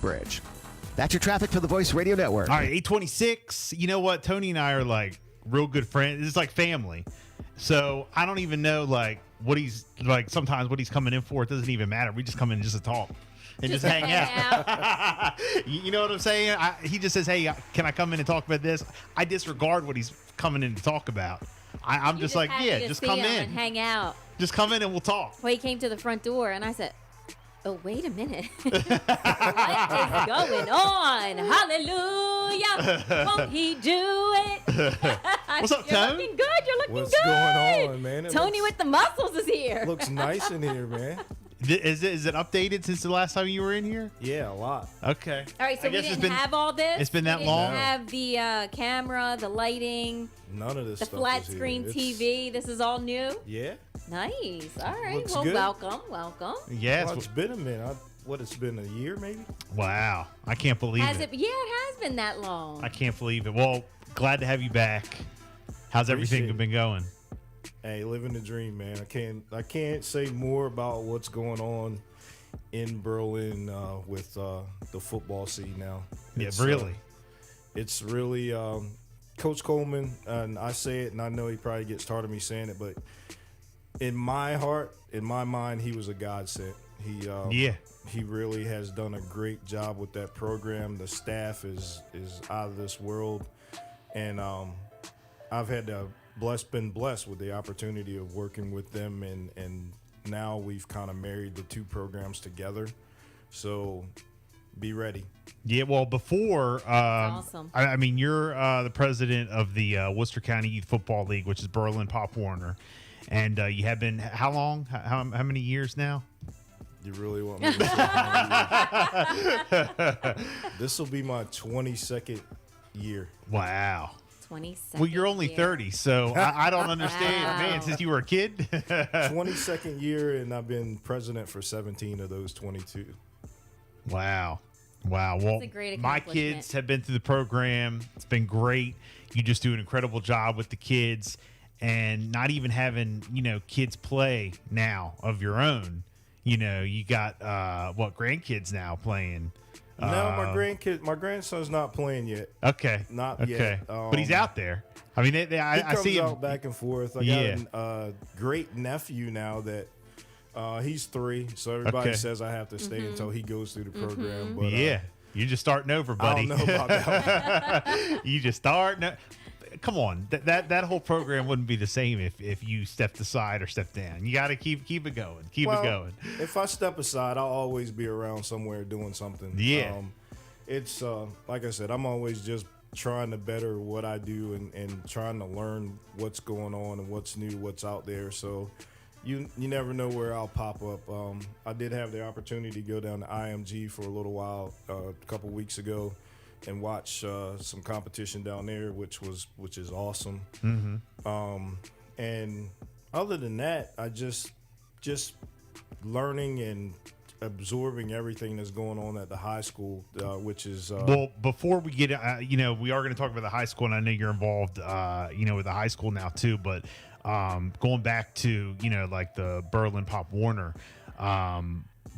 Bridge. That's your traffic for the Voice Radio Network. All right, 826. You know what? Tony and I are like real good friends. It's like family. So I don't even know like what he's like. Sometimes what he's coming in for, it doesn't even matter. We just come in just to talk and just hang out. You know what I'm saying? He just says, "Hey, can I come in and talk about this?" I disregard what he's coming in to talk about. I'm just like, yeah, just come in and hang out. Just come in and we'll talk. Well, he came to the front door and I said, "Oh, wait a minute. What is going on? Hallelujah. Won't he do it?" What's up, You're Tone? looking good. You're looking What's good. going on, man? Tony with the muscles is here. Looks nice in here, man. Is it updated since the last time you were in here? Yeah, a lot. Okay. All right, so we didn't have all this. It's been that we long? didn't have the camera, the lighting, None of this the stuff flat is here. screen It's- TV. This is all new. Yeah. Nice. All right. Looks Well, good. welcome. Yes. Well, it's been a minute. It's been a year maybe? Wow. I can't believe Has it. it? Yeah, it has been that long. I can't believe it. Well, glad to have you back. How's everything Appreciate it. been going? Hey, living the dream, man. I can't say more about what's going on in Berlin with the football scene now. Yeah, really. It's really Coach Coleman, and I say it, and I know he probably gets tired of me saying it, but in my heart, in my mind, he was a godsend. He really has done a great job with that program. The staff is out of this world, and I've had been blessed with the opportunity of working with them, and now we've kind of married the two programs together. So be ready. Yeah, well, before, awesome. I mean, you're the president of the Worcester County Youth Football League, which is Berlin Pop Warner, and you have been how long? How many years now? You really want me to say This will be my 22nd year. Wow. 22nd. Well, you're only 30, so I don't understand. Wow. Man, since you were a kid. 22nd year, and I've been president for 17 of those 22. Wow. Well, a great my accomplishment. kids have been through the program. It's been great. You just do an incredible job with the kids, and not even having, kids play now of your own. You got grandkids now playing. No, my grandson's not playing yet. Okay. Not okay. yet. But he's out there. I mean, I see He him comes out back and forth. I got a great nephew now that he's 3, so everybody Okay. says I have to stay until he goes through the program. But Yeah. You're just starting over, I buddy. don't know about that one. You just start. Come on, that whole program wouldn't be the same if you stepped aside or stepped down. You got to keep it going. Keep it going. If I step aside, I'll always be around somewhere doing something. Yeah. It's like I said, I'm always just trying to better what I do and trying to learn what's going on and what's new, what's out there. So you never know where I'll pop up. I did have the opportunity to go down to IMG for a little while a couple weeks ago and watch some competition down there, which is awesome. Mm-hmm. And other than that, I just learning and absorbing everything that's going on at the high school, which is well, before we get, we are going to talk about the high school, and I know you're involved, with the high school now too. But going back to like the Berlin Pop Warner,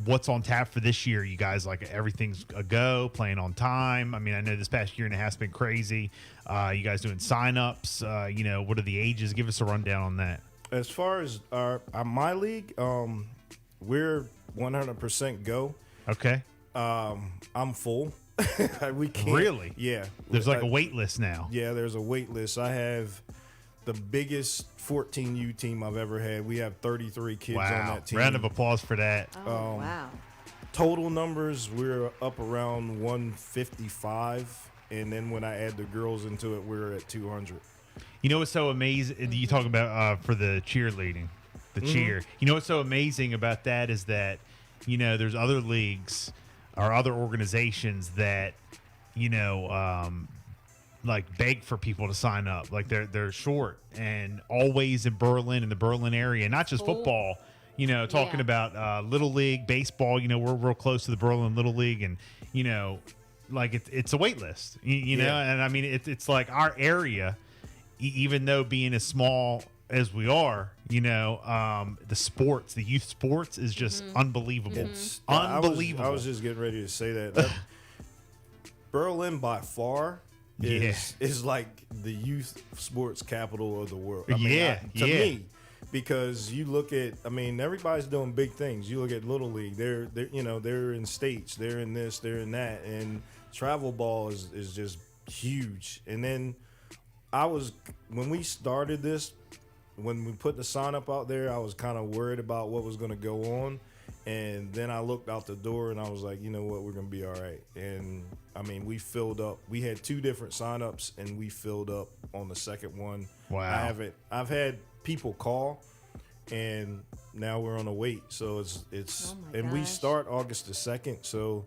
what's on tap for this year? You guys, like, everything's a go, playing on time? I mean, I know this past year and a half's been crazy. You guys doing sign-ups? What are the ages? Give us a rundown on that. As far as my league, we're 100% go. Okay. I'm full. We can't. Really? Yeah. There's like a wait list now. Yeah, there's a wait list. I have the biggest 14U team I've ever had. We have 33 kids on Wow. that team. Round of applause for that. Oh, wow. Total numbers, we're up around 155. And then when I add the girls into it, we're at 200. You know what's so amazing? You talk about for the cheerleading, the cheer. You know what's so amazing about that is that, there's other leagues or other organizations that, like beg for people to sign up. Like they're short, and always in Berlin, in the Berlin area, not just football. Talking about Little League, baseball. We're real close to the Berlin Little League, and like it's a wait list. You know, and I mean it's like our area, even though being as small as we are, the sports, the youth sports is just unbelievable. It's Unbelievable. I was just getting ready to say that. Berlin by far is like the youth sports capital of the world. To me, because you look at, I mean, everybody's doing big things. You look at Little League; they're in states, they're in this, they're in that, and travel ball is just huge. And then when we started this, when we put the sign up out there, I was kind of worried about what was going to go on. And then I looked out the door and I was like, you know what, we're going to be all right. And I mean, we filled up. We had 2 different signups and we filled up on the second one. Wow. I've had people call and now we're on a wait. So it's and we start August the 2nd. So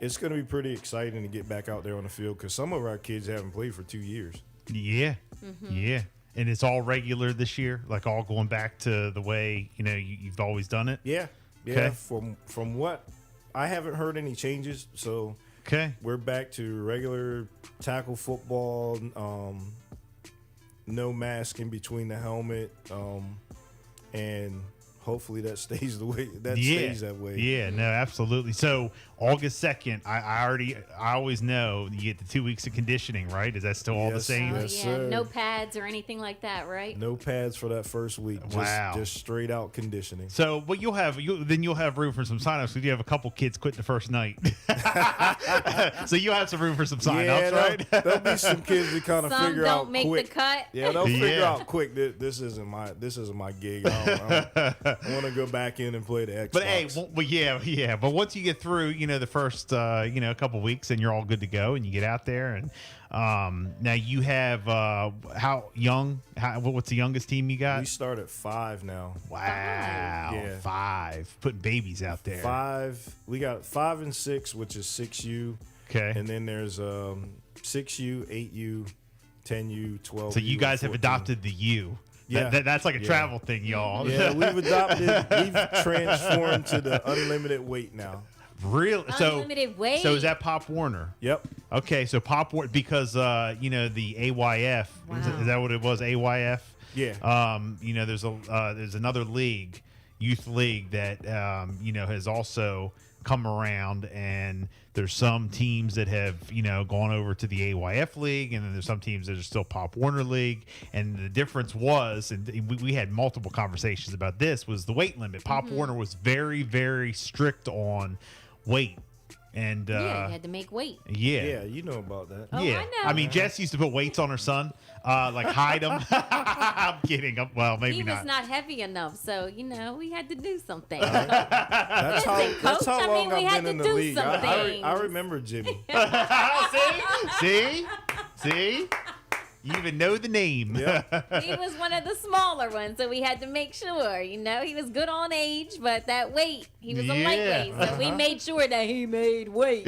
it's going to be pretty exciting to get back out there on the field because some of our kids haven't played for 2 years. Yeah. Yeah. And it's all regular this year, like all going back to the way, you've always done it. Yeah. Yeah, okay. From what I haven't heard any changes, so we're back to regular tackle football, no mask in between the helmet, and hopefully that stays stays that way. Yeah, no, absolutely. So August 2nd, I always know you get the 2 weeks of conditioning, right? Is that still all the same? Yes, sir. No pads or anything like that, right? No pads for that first week. Just straight out conditioning. So what you'll have room for some signups because you have a couple kids quit the first night. So you'll have some room for some signups, right? There'll be some kids that kind of figure out don't make quick. the cut. Yeah, they'll figure out quick. This isn't my gig. I want to go back in and play the Xbox. But hey, but once you get through, the first couple weeks, and you're all good to go, and you get out there, and now you have what's the youngest team you got? We start at 5 now. Wow, yeah. 5 putting babies out there. 5. We got 5 and 6, which is 6U. Okay, and then there's 6U, 8U, 10U, 12. So you guys have adopted the U. Yeah, that's like a travel thing, y'all. Yeah, we've transformed to the unlimited weight now. Really? Unlimited weight. So is that Pop Warner? Yep. Okay, so Pop Warner because the AYF is that what it was? AYF. Yeah. There's another league, youth league that has also come around, and there's some teams that have gone over to the AYF league, and then there's some teams that are still Pop Warner league. And the difference was, and we had multiple conversations about this, was the weight limit. Pop Warner was very, very strict on weight. And you had to make weight. Yeah, you know about that. Oh, yeah, I know. I mean, Jess used to put weights on her son, like hide him. I'm kidding. Well, maybe he not. He was not heavy enough, so we had to do something. That's how long I've been in the league. I remember Jimmy. See. You even know the name. Yeah. He was one of the smaller ones, so we had to make sure. He was good on age, but that weight, he was a lightweight, so we made sure that he made weight.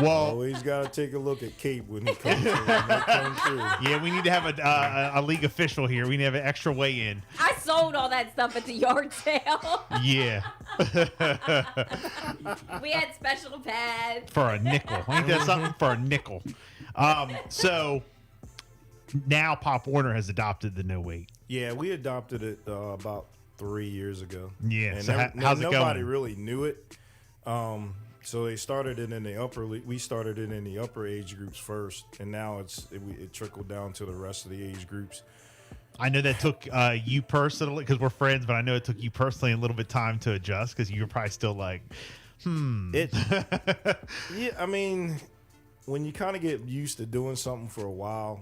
Well, always got to take a look at Cape when he comes through. Yeah, we need to have a league official here. We need to have an extra weigh-in. I sold all that stuff at the yard sale. Yeah. We had special pads. For a nickel. Ain't that something? For a nickel. So now Pop Warner has adopted the no weight. Yeah, we adopted it about 3 years ago. Yeah, and so how's it going? Nobody really knew it. So they started it in the upper. We started it in the upper age groups first, and now it trickled down to the rest of the age groups. I know that took you personally, because we're friends, but I know it took you personally a little bit of time to adjust because you were probably still like, Yeah, I mean, when you kind of get used to doing something for a while,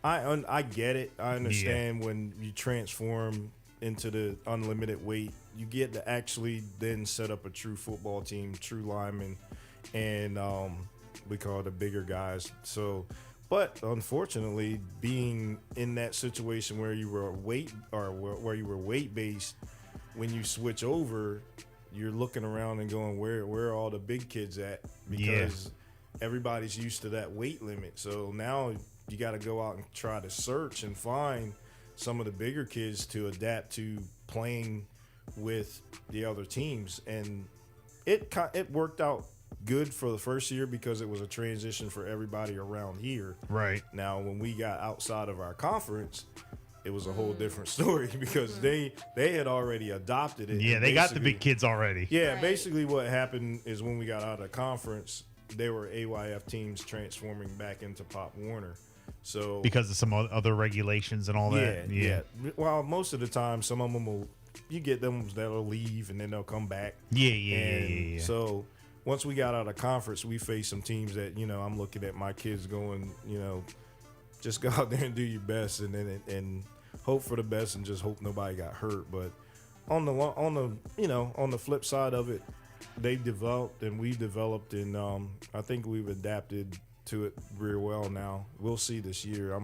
I get it. I understand when you transform into the unlimited weight, you get to actually then set up a true football team, true linemen, and we call it the bigger guys. So, but unfortunately, being in that situation where you were where you were weight based, when you switch over, you're looking around and going, where are all the big kids at? Because everybody's used to that weight limit. So now you got to go out and try to search and find some of the bigger kids to adapt to playing with the other teams. And it worked out good for the first year because it was a transition for everybody around here. Right. Now, when we got outside of our conference, it was a whole different story because they had already adopted it. Yeah, they got the big kids already. Yeah, right. Basically what happened is when we got out of the conference, there were AYF teams transforming back into Pop Warner. So because of some other regulations and all that. Yeah. Well, most of the time, some of them you get them that'll leave and then they'll come back. Yeah. So once we got out of conference, we faced some teams that, I'm looking at my kids going, just go out there and do your best and hope for the best and just hope nobody got hurt. But on the flip side of it, they've developed and we've developed, and I think we've adapted to it real well now. We'll see this year.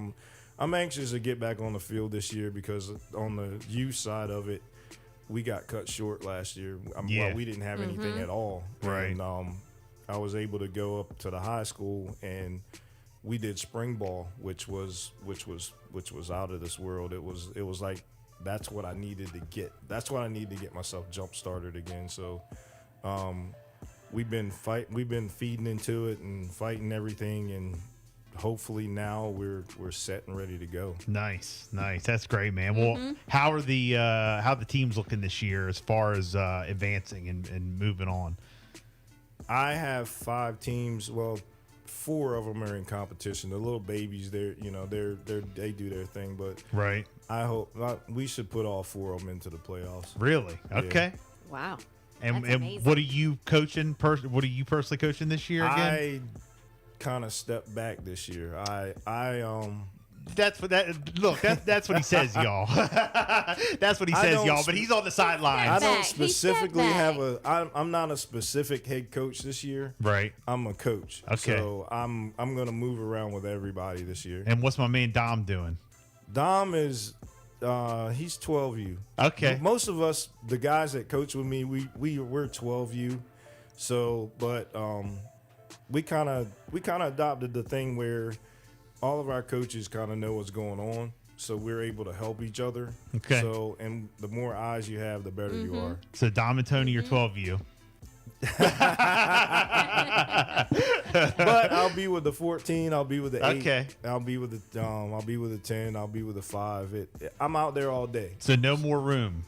I'm anxious to get back on the field this year because on the youth side of it, we got cut short last year. Well, we didn't have anything at all. Right. And I was able to go up to the high school and we did spring ball, which was out of this world. It was like that's what I needed to get. That's what I need to get myself jump started again. So we've been feeding into it and fighting everything, and hopefully now we're set and ready to go. Nice. That's great, man. Well, how are the teams looking this year as far as advancing and moving on? I have 5 teams. Well, 4 of them are in competition. The little babies, they do their thing, but right. I hope we should put all 4 of them into the playoffs. Really? Okay. Yeah. Wow. And amazing. what are you coaching? What are you personally coaching this year again? I kind of stepped back this year. That's what that's what he says, y'all. That's what he says, y'all. But he's on the sideline. I back. don't He specifically stepped have I'm not a specific head coach this year. Right. I'm a coach. Okay. So I'm gonna move around with everybody this year. And what's my man Dom doing? Dom is he's 12U. Okay. Most of us, the guys that coach with me, we're 12U. So, but we kind of adopted the thing where all of our coaches kind of know what's going on, so we're able to help each other. Okay. So, and the more eyes you have, the better you are. So Dom and Tony, you're 12U. But I'll be with the 14. I'll be with the 8. Okay. I'll be with the 10. I'll be with the 5. I'm out there all day. So no more room.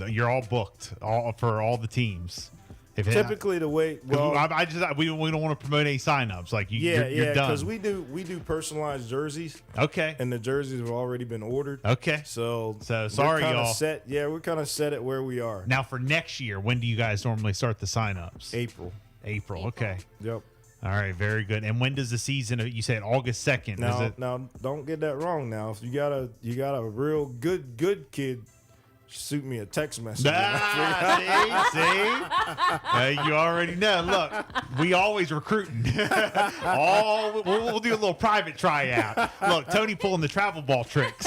You're all booked for all the teams. Typically, the way we don't want to promote any signups. Like you're done. because we do personalized jerseys. Okay. And the jerseys have already been ordered. Okay. So sorry, we're y'all. Set. Yeah, we're kind of set at where we are. Now for next year, when do you guys normally start the signups? April. Okay. Yep. All right. Very good. And when does the season? You said August 2nd. Now, don't get that wrong. Now, if you got a real good kid, shoot me a text message. See? You already know. Look, we always recruiting. We'll do a little private tryout. Look, Tony pulling the travel ball tricks.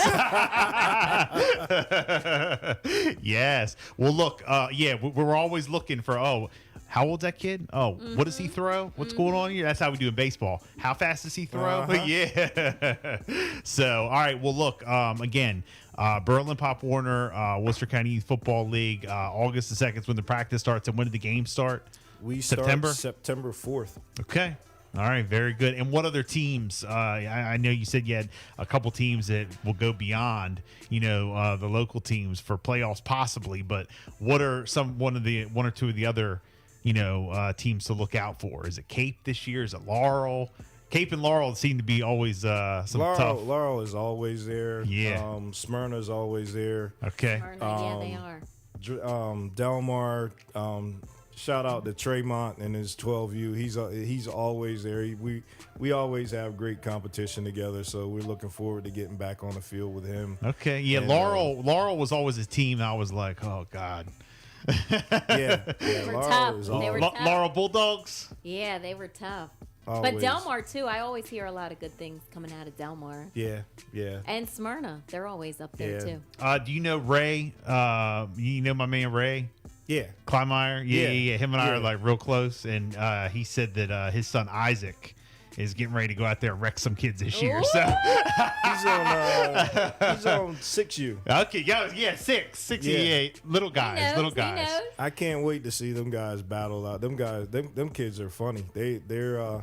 Yes. Well, look, we're always looking for, how old's that kid? What does he throw? What's going on here? That's how we do in baseball. How fast does he throw? Yeah. So, all right. Well, look, again, Berlin Pop Warner, Worcester County Youth Football League, August the 2nd is when the practice starts. And when did the game start? We September? start September 4th. Okay. All right. Very good. And what other teams? I know you said you had a couple teams that will go beyond, the local teams for playoffs possibly. But what are one or two of the other teams to look out for? Is it Cape this year? Is it Laurel? Cape and Laurel seem to be always tough. Laurel is always there. Yeah. Smyrna's always there. Okay. They are. Delmar. Shout out to Tremont and his 12U. He's always there. We always have great competition together. So we're looking forward to getting back on the field with him. Okay. Yeah. And, Laurel was always a team. I was like, oh God. Yeah. They were Laurel tough. is They always- were tough. Laurel Bulldogs. Yeah, they were tough. always. But Delmar too. I always hear a lot of good things coming out of Delmar. Yeah. And Smyrna, they're always up there too. Do you know Ray? You know my man Ray? Yeah. Kleinmeyer? Yeah. Him and I Yeah. are like real close. And he said that his son Isaac is getting ready to go out there and wreck some kids this year. Ooh. So He's on 6U. okay, yeah, 68. Little guys. He knows. I can't wait to see them guys battle out. Them kids are funny. They're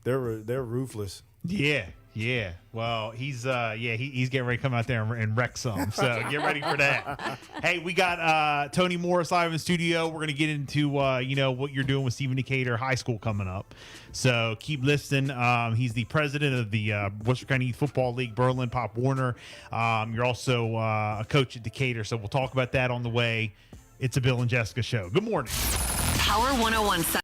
ruthless. Yeah. Yeah, well, he's getting ready to come out there and wreck some. So get ready for that. Hey, we got Tony Morris live in the studio. We're gonna get into what you're doing with Stephen Decatur High School coming up. So keep listening. He's the president of the Western County Football League, Berlin Pop Warner. You're also a coach at Decatur. So we'll talk about that on the way. It's a Bill and Jessica show. Good morning. Power 101.